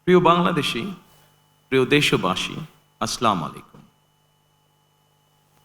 প্রিয় বাংলাদেশী, প্রিয় দেশবাসী, আসসালামু আলাইকুম।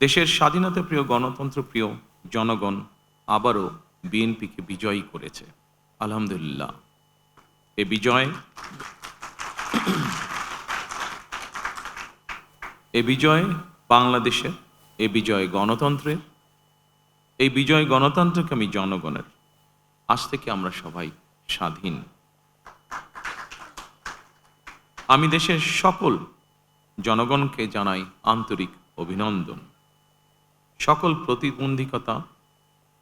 দেশের স্বাধীনতা প্রিয় গণতন্ত্র প্রিয় জনগণ আবারও বিএনপিকে বিজয়ী করেছে। আলহামদুলিল্লাহ। এ বিজয় এ বিজয় বাংলাদেশের, এ বিজয় গণতন্ত্রের, এই বিজয় গণতন্ত্রকামী জনগণের। আজ থেকে আমরা সবাই স্বাধীন। আমি দেশের সকল জনগণকে জানাই আন্তরিক অভিনন্দন। সকল প্রতিবন্ধকতা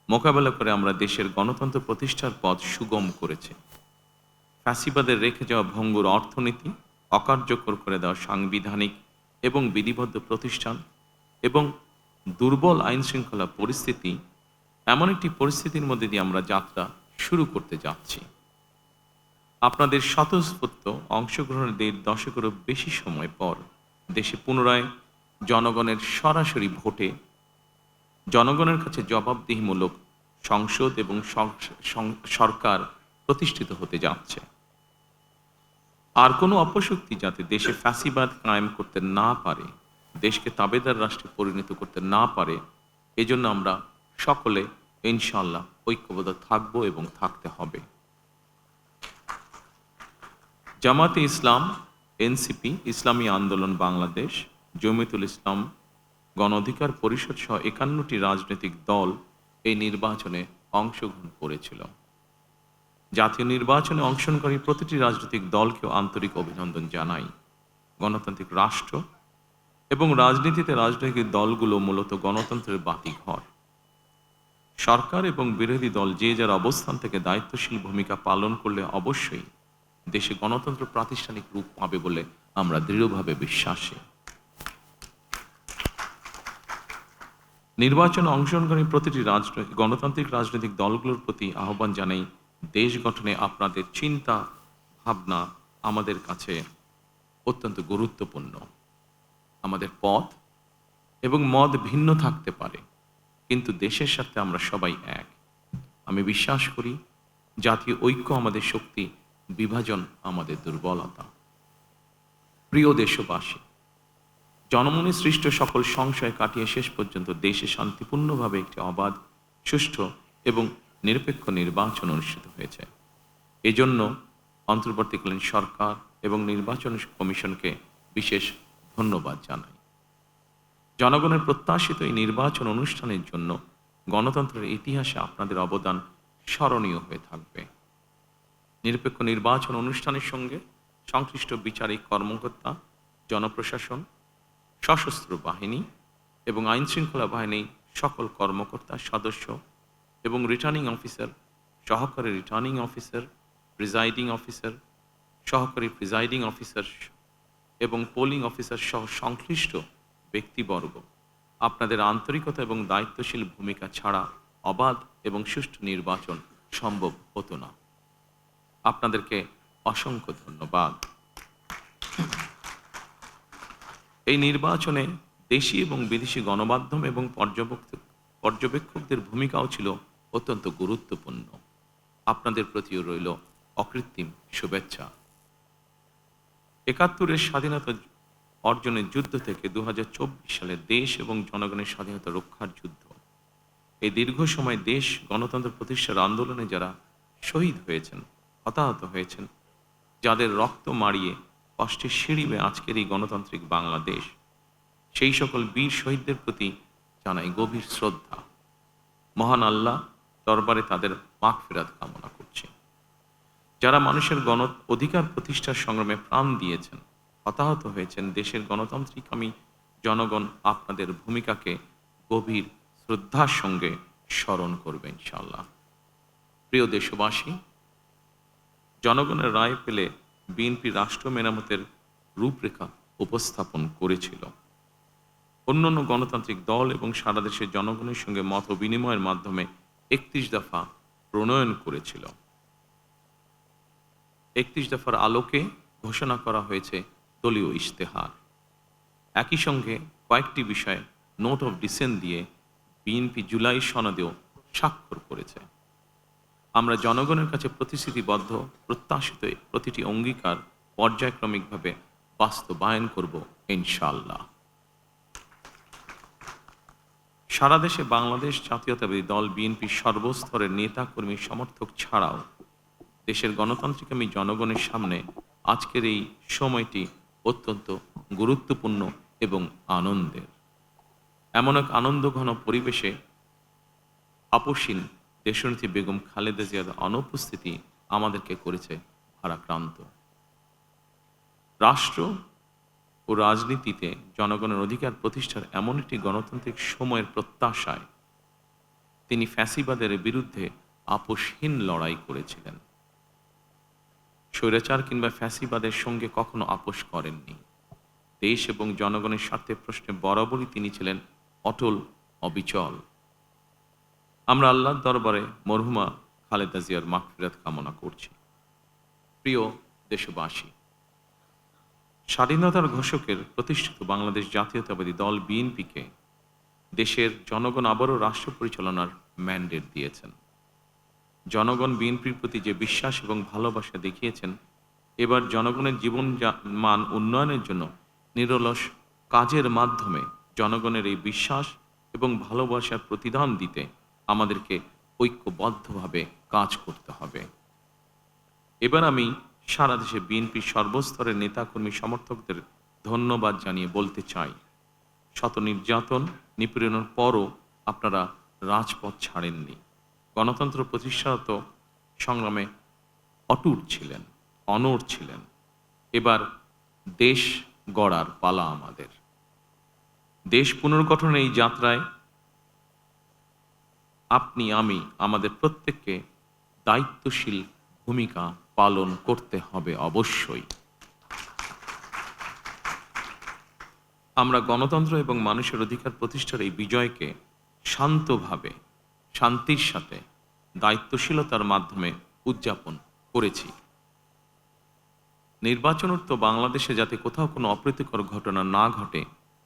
মোকাবেলা করে আমরা দেশের গণতন্ত্র প্রতিষ্ঠার পথ সুগম করেছি। ফ্যাসিবাদের রেখে যাওয়া ভঙ্গুর অর্থনীতি, অকার্যকর করে দেওয়া সাংবিধানিক এবং বিধিবদ্ধ প্রতিষ্ঠান এবং দুর্বল আইনশৃঙ্খলা পরিস্থিতি, এমন একটি পরিস্থিতির মধ্যে দিয়ে আমরা যাত্রা শুরু করতে যাচ্ছি। আপনাদের স্বতঃস্ফূর্ত অংশগ্রহণের ১.৫ দশকেরও বেশি সময় পর দেশে পুনরায় জনগণের সরাসরি ভোটে জনগণের কাছে জবাবদিহিমূলক সংসদ এবং সরকার প্রতিষ্ঠিত হতে যাচ্ছে। আর কোনো অপশক্তি যাতে দেশে ফ্যাসিবাদ কায়েম করতে না পারে, দেশকে তাবেদার রাষ্ট্রে পরিণত করতে না পারে, এজন্য আমরা সকলে ইনশাআল্লাহ ঐক্যবদ্ধ থাকব এবং থাকতে হবে। জামাতে ইসলাম, এনসিপি, ইসলামী আন্দোলন বাংলাদেশ, জমিয়তুল ইসলাম, গণ অধিকার পরিষদ সহ ৫১টি রাজনৈতিক দল এই নির্বাচনে অংশগ্রহণ করেছিল। জাতীয় নির্বাচনে অংশগ্রহণকারী প্রতিটি রাজনৈতিক দলকেও আন্তরিক অভিনন্দন জানাই। গণতান্ত্রিক রাষ্ট্র এবং রাজনীতিতে রাজনৈতিক দলগুলো মূলত গণতন্ত্রের বাতিঘর। সরকার এবং বিরোধী দল যে যার অবস্থান থেকে দায়িত্বশীল ভূমিকা পালন করলে অবশ্যই দেশে গণতন্ত্র প্রাতিষ্ঠানিক রূপ পাবে বলে আমরা দৃঢ়ভাবে বিশ্বাসী। নির্বাচনে অংশগ্রহণকারী প্রতিটি গণতান্ত্রিক রাজনৈতিক দলগুলোর প্রতি আহ্বান জানাই, দেশ গঠনে আপনাদের চিন্তা ভাবনা আমাদের কাছে অত্যন্ত গুরুত্বপূর্ণ। আমাদের পথ এবং মত ভিন্ন থাকতে পারে, কিন্তু দেশের সাথে আমরা সবাই এক। আমি বিশ্বাস করি জাতীয় ঐক্য আমাদের শক্তি, বিভাজন আমাদের দুর্বলতা। প্রিয় দেশবাসী, জনমনে সৃষ্ট সকল সংশয় কাটিয়ে শেষ পর্যন্ত দেশে শান্তিপূর্ণভাবে একটি অবাধ, সুষ্ঠু এবং নিরপেক্ষ নির্বাচন অনুষ্ঠিত হয়েছে। এজন্য অন্তর্বর্তীকালীন সরকার এবং নির্বাচন কমিশনকে বিশেষ ধন্যবাদ জানাই। জনগণের প্রত্যাশিত এই নির্বাচন অনুষ্ঠানের জন্য গণতন্ত্রের ইতিহাসে আপনাদের অবদান স্মরণীয় হয়ে থাকবে। নিরপেক্ষ নির্বাচন অনুষ্ঠানের সঙ্গে সংশ্লিষ্ট বিচারিক কর্মকর্তা, জনপ্রশাসন, সশস্ত্র বাহিনী এবং আইনশৃঙ্খলা বাহিনীর সকল কর্মকর্তা, সদস্য এবং রিটার্নিং অফিসার, সহকারী রিটার্নিং অফিসার, প্রিজাইডিং অফিসার, সহকারী প্রিজাইডিং অফিসার এবং পোলিং অফিসার সহ সংশ্লিষ্ট ব্যক্তিবর্গ, আপনাদের আন্তরিকতা এবং দায়িত্বশীল ভূমিকা ছাড়া অবাধ এবং সুষ্ঠু নির্বাচন সম্ভব হতো না। আপনাদেরকে অসংখ্য ধন্যবাদ। এই নির্বাচনে দেশি এবং বিদেশি গণমাধ্যম এবং পর্যবেক্ষকদের ভূমিকাও ছিল অত্যন্ত গুরুত্বপূর্ণ। আপনাদের প্রতিও রইল অকৃত্রিম শুভেচ্ছা। ৭১-এর স্বাধীনতা অর্জনের যুদ্ধ থেকে ২০২৪ সালে দেশ এবং জনগণের স্বাধীনতা রক্ষার যুদ্ধ। এই দীর্ঘ সময় দেশ গণতন্ত্র প্রতিষ্ঠার আন্দোলনে যারা শহীদ হয়েছেন, হতাহত হয়েছেন, যাদের রক্ত মাড়িয়ে কষ্টে সিঁড়ি বেয়ে আজকের এই গণতান্ত্রিক বাংলাদেশ, সেই সকল বীর শহীদদের প্রতি জানাই গভীর শ্রদ্ধা। মহান আল্লাহ দরবারে তাদের মাগফিরাত কামনা করছি। যারা মানুষের গণ অধিকার প্রতিষ্ঠার সংগ্রামে প্রাণ দিয়েছেন, হতাহত হয়েছেন, দেশের গণতান্ত্রিকামী জনগণ আপনাদের ভূমিকাকে গভীর শ্রদ্ধার সঙ্গে স্মরণ করবে ইনশাআল্লাহ। প্রিয় দেশবাসী, জনগণের রায় পেলে বিএনপি রাষ্ট্র মেরামতের রূপরেখা উপস্থাপন করেছিল। অন্যান্য গণতান্ত্রিক দল এবং সারা দেশের জনগণের সঙ্গে মত বিনিময়ের মাধ্যমে ৩১ দফা প্রণয়ন করেছিল। ৩১ দফার আলোকে ঘোষণা করা হয়েছে দলীয় ইশতেহার। একই সঙ্গে কয়েকটি বিষয়ে নোট অফ ডিসেন্ট দিয়ে বিএনপি জুলাই সনদেও স্বাক্ষর করেছে। আমরা জনগণের কাছে প্রতিশ্রুতিবদ্ধ, প্রত্যাশিত প্রতিটি অঙ্গীকার পর্যায়ক্রমিকভাবে বাস্তবায়ন করব ইনশাআল্লাহ। সারা দেশে বাংলাদেশ জাতীয়তাবাদী দল বিএনপির সর্বস্তরের নেতা কর্মী সমর্থক ছাড়াও দেশের গণতান্ত্রিকামী জনগণের সামনে আজকের এই সময়টি অত্যন্ত গুরুত্বপূর্ণ এবং আনন্দের। এমন এক আনন্দঘন পরিবেশে আপসীন দেশনেত্রী বেগম খালেদা জিয়ার অনুপস্থিতি আমাদেরকে করেছে ভারাক্রান্ত। রাষ্ট্র ও রাজনীতিতে জনগণের অধিকার প্রতিষ্ঠার এমন একটি গণতান্ত্রিক সময়ের প্রত্যাশায় তিনি ফ্যাসিবাদের বিরুদ্ধে আপোষহীন লড়াই করেছিলেন। স্বৈরাচার কিংবা ফ্যাসিবাদের সঙ্গে কখনো আপোষ করেননি। দেশ এবং জনগণের স্বার্থের প্রশ্নে বরাবরই তিনি ছিলেন অটল, অবিচল। আমরা আল্লাহর দরবারে মরহুমা খালেদা জিয়ার মাগফিরাত কামনা করছি। প্রিয় দেশবাসী, স্বাধীনতার ঘোষকের প্রতিষ্ঠিত বাংলাদেশ জাতীয়তাবাদী দল বিএনপিকে দেশের জনগণ আবারও রাষ্ট্র পরিচালনার ম্যান্ডেট দিয়েছেন। জনগণ বিএনপির প্রতি যে বিশ্বাস এবং ভালোবাসা দেখিয়েছেন, এবার জনগণের জীবন মান উন্নয়নের জন্য নিরলস কাজের মাধ্যমে জনগণের এই বিশ্বাস এবং ভালোবাসার প্রতিদান দিতে আমাদেরকে ঐক্যবদ্ধভাবে কাজ করতে হবে। এবার আমি সারা দেশে বিএনপির সর্বস্তরের নেতাকর্মী সমর্থকদের ধন্যবাদ জানিয়ে বলতে চাই, শত নির্যাতন নিপীড়নের পরও আপনারা রাজপথ ছাড়েননি। গণতন্ত্র প্রতিষ্ঠারত সংগ্রামে অটুট ছিলেন, অনড় ছিলেন। এবার দেশ গড়ার পালা আমাদের। দেশ পুনর্গঠনের এই যাত্রায় আপনি, আমি, আমাদের প্রত্যেককে দায়িত্বশীল ভূমিকা পালন করতে হবে অবশ্যই। আমরা গণতন্ত্র এবং মানুষের অধিকার প্রতিষ্ঠার এই বিজয়কে শান্তভাবে, শান্তির সাথে, দায়িত্বশীলতার মাধ্যমে উদযাপন করেছি। নির্বাচনোত্তর বাংলাদেশে যাতে কোথাও কোনো অপ্রীতিকর ঘটনা না ঘটে,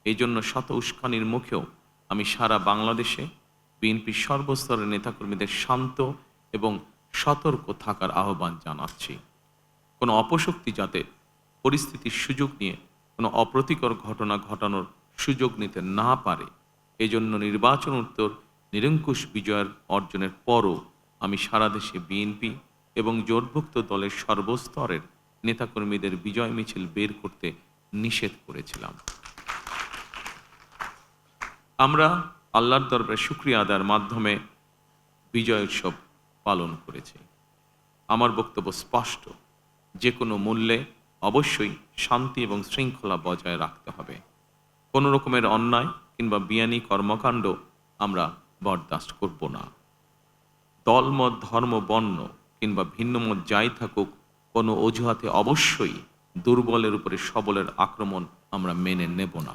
এই জন্য শত উস্কানির মুখেও আমি সারা বাংলাদেশে বিএনপির সর্বস্তরের নেতাকর্মীদের শান্ত এবং সতর্ক থাকার আহ্বান জানাচ্ছি। কোনো অপশক্তি যাতে পরিস্থিতির সুযোগ নিয়ে কোনো অপ্রীতিকর ঘটনা ঘটানোর সুযোগ নিতে না পারে, এজন্য নির্বাচনোত্তর নিরঙ্কুশ বিজয়ের অর্জনের পরও আমি সারা দেশে বিএনপি এবং জোটভুক্ত দলের সর্বস্তরের নেতাকর্মীদের বিজয় মিছিল বের করতে নিষেধ করেছিলাম। আমরা আল্লাহর দরবারে শুকরিয়া আদায়ের মাধ্যমে বিজয় উৎসব পালন করেছি। আমার বক্তব্য স্পষ্ট, যে কোনো মূল্যে অবশ্যই শান্তি এবং শৃঙ্খলা বজায় রাখতে হবে। কোনো রকমের অন্যায় কিংবা বিয়ানি কর্মকাণ্ড আমরা বরদাস্ত করব না। দলমত, ধর্ম, বর্ণ কিংবা ভিন্নমত যাই থাকুক, কোনো অজুহাতে অবশ্যই দুর্বলের উপরে সবলের আক্রমণ আমরা মেনে নেব না।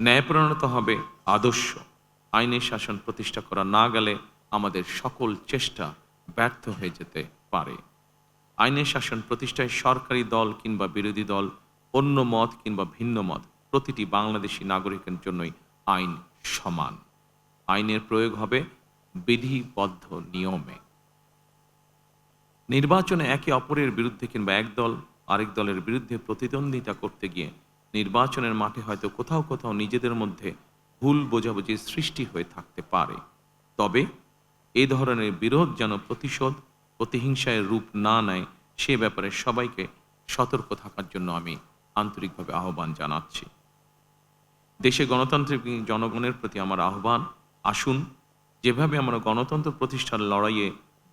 ন্যায়পরায়ণতা হবে আদর্শ। আইনের শাসন প্রতিষ্ঠা করা না গেলে আমাদের সকল চেষ্টা ব্যর্থ হয়ে যেতে পারে। আইনের শাসন প্রতিষ্ঠায় সরকারি দল কিংবা বিরোধী দল, অন্য মত কিংবা ভিন্ন মত, প্রতিটি বাংলাদেশি নাগরিকের জন্যই আইন সমান। আইনের প্রয়োগ হবে বিধিবদ্ধ নিয়মে। নির্বাচনে একে অপরের বিরুদ্ধে কিংবা এক দল আরেক দলের বিরুদ্ধে প্রতিদ্বন্দ্বিতা করতে গিয়ে নির্বাচনের মাঠে হয়তো কোথাও কোথাও নিজেদের মধ্যে ভুল বোঝাবুঝির সৃষ্টি হয়ে থাকতে পারে। তবে এই ধরনের বিরোধ যেন প্রতিশোধ, প্রতিহিংসায় রূপ না নেয়, সে ব্যাপারে সবাইকে সতর্ক থাকার জন্য আমি আন্তরিকভাবে আহ্বান জানাচ্ছি। দেশে গণতান্ত্রিক জনগণের প্রতি আমার আহ্বান, আসুন যেভাবে আমরা গণতন্ত্র প্রতিষ্ঠার লড়াইয়ে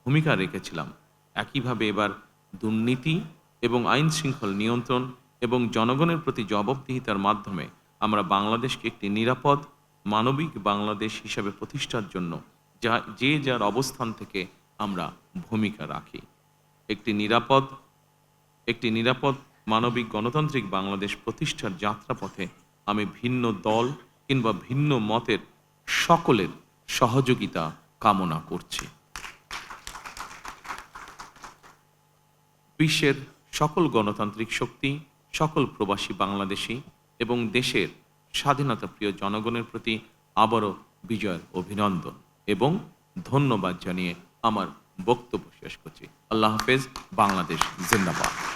ভূমিকা রেখেছিলাম, একইভাবে এবার দুর্নীতি এবং আইন শৃঙ্খলা নিয়ন্ত্রণ এবং জনগণের প্রতি জবাবদিহিতার মাধ্যমে আমরা বাংলাদেশকে একটি নিরাপদ, মানবিক বাংলাদেশ হিসাবে প্রতিষ্ঠার জন্য যে যার অবস্থান থেকে আমরা ভূমিকা রাখি। একটি নিরাপদ মানবিক গণতান্ত্রিক বাংলাদেশ প্রতিষ্ঠার যাত্রাপথে আমি ভিন্ন দল কিংবা ভিন্ন মতের সকলের সহযোগিতা কামনা করছি। বিশ্বের সকল গণতান্ত্রিক শক্তি, সকল প্রবাসী বাংলাদেশী এবং দেশের স্বাধীনতাপ্রিয় জনগণের প্রতি আবারও বিজয়ের অভিনন্দন এবং ধন্যবাদ জানিয়ে আমার বক্তব্য শেষ করছি। আল্লাহ হাফেজ। বাংলাদেশ জিন্দাবাদ।